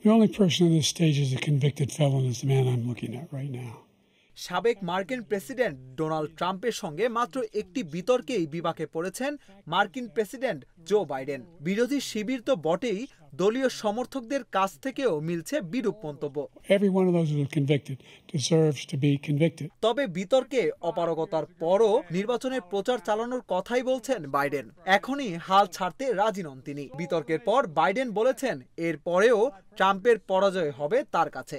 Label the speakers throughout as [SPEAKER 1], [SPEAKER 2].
[SPEAKER 1] The only person on this stage is a convicted felon is the man I'm looking at right now.
[SPEAKER 2] সাবেক মার্কিন president Donald ট্রাম্পের সঙ্গে মাত্র একটি বিতর্কেই বিপাকে পড়েছেন মার্কিন প্রেসিডেন্ট জো বাইডেন। বিরোধী শিবির তো বটেই, দলীয় সমর্থকদের কাছ থেকেও মিলছে বিরূপ মন্তব্য। তবে বিতর্কে অপারগতার পরও নির্বাচনের প্রচার চালানোর কথাই বলছেন বাইডেন। এখনই হাল ছাড়তে রাজি নন তিনি। বিতর্কের পর বাইডেন বলেছেন এর পরেও ট্রাম্পের পরাজয় হবে তার কাছে।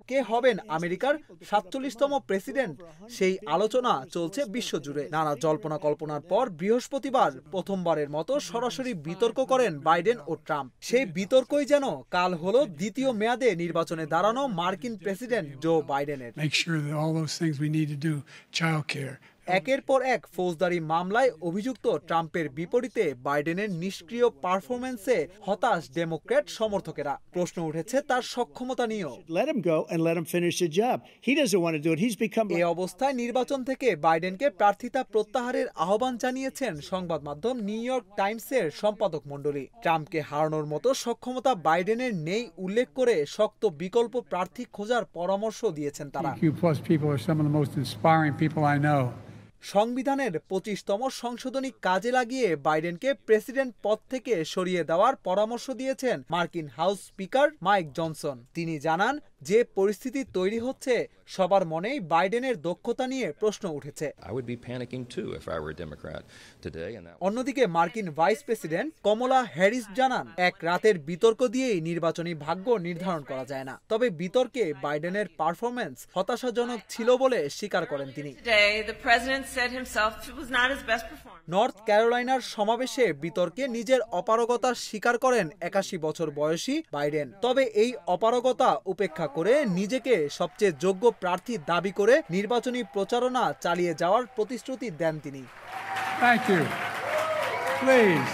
[SPEAKER 2] কে হবেন আমেরিকার ৪৭তম প্রেসিডেন্ট, সেই আলোচনা চলছে বিশ্বজুড়ে। নানা জল্পনা কল্পনার পর বৃহস্পতিবার প্রথমবারের মতো সরাসরি বিতর্ক করেন বাইডেন ও ট্রাম্প। সেই বিতর্কই যেন কাল হলো দ্বিতীয় মেয়াদে নির্বাচনে দাঁড়ানো মার্কিন প্রেসিডেন্ট জো বাইডেনের। একের পর এক ফৌজদারি মামলায় অভিযুক্ত ট্রাম্পের বিপরীতে বাইডেনের নিষ্ক্রিয় পারফরমেন্সে হতাশ ডেমোক্র্যাট সমর্থকেরা। প্রশ্ন উঠেছে তার সক্ষমতা নিয়েও। এই অবস্থায় নির্বাচন থেকে বাইডেনকে প্রার্থিতা প্রত্যাহারের আহ্বান জানিয়েছেন সংবাদ মাধ্যম নিউ ইয়র্ক টাইমসের সম্পাদক মণ্ডলী। ট্রাম্পকে হারানোর মতো সক্ষমতা বাইডেনের নেই উল্লেখ করে শক্ত বিকল্প প্রার্থী খোঁজার পরামর্শ দিয়েছেন তারা। সংবিধানের ২৫তম সংশোধনী কাজে লাগিয়ে বাইডেনকে প্রেসিডেন্ট পদ থেকে সরিয়ে দেওয়ার পরামর্শ দিয়েছেন মার্কিন হাউস স্পিকার মাইক জনসন। তিনি জানান যে পরিস্থিতি তৈরি হচ্ছে সবার মনেই বাইডেনের দক্ষতা নিয়ে প্রশ্ন উঠেছে। অন্যদিকে মার্কিন ভাইস প্রেসিডেন্ট কমলা হ্যারিস জানান এক রাতের বিতর্ক দিয়েই নির্বাচনী ভাগ্য নির্ধারণ করা যায় না। তবে বিতর্কে বাইডেনের পারফরমেন্স হতাশাজনক ছিল বলে স্বীকার করেন তিনি। নর্থ ক্যারোলাইনার সমাবেশে বিতর্কে নিজের অপারগতা স্বীকার করেন ৮১ বছর বয়সী বাইডেন। তবে এই অপারগতা উপেক্ষা করে নিজেকে সবচেয়ে যোগ্য প্রার্থী দাবি করে নির্বাচনী প্রচারণা চালিয়ে যাওয়ার প্রতিশ্রুতি দেন তিনি।
[SPEAKER 1] Thank you. Please.